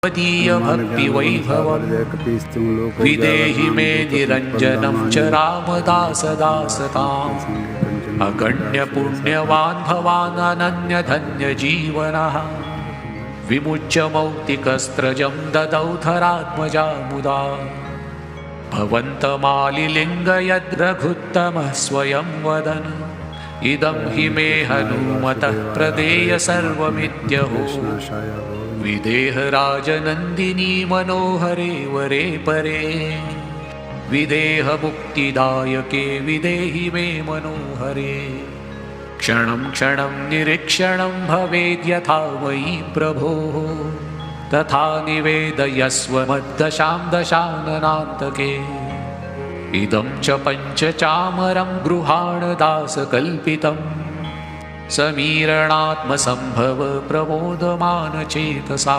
त्वदीय भक्ति वैभवं विदेहि मे निरञ्जनं च रामदासदासताम् अगण्य पुण्यवान् भवान् अनन्यधन्यजीवनः विमुच्य मौक्तिकस्त्रजं ददौ धरात्मजा मुदा भवन्तमालिलिङ्गयद्रघुत्तमः स्वयं वदन् इदं हि मे हनुमतः प्रदेय सर्वमित्यहो विदेहराजनन्दिनी मनोहरे वरे परे विदेहमुक्तिदायके विदेहि मे मनोहरे क्षणं क्षणं निरीक्षणं भवेद्यथा मयि प्रभो तथा निवेदयस्व मद्दशां दशाननान्तके इदं च पञ्चचामरं गृहाणदासकल्पितम् समीरणात्मसम्भव प्रमोदमानचेतसा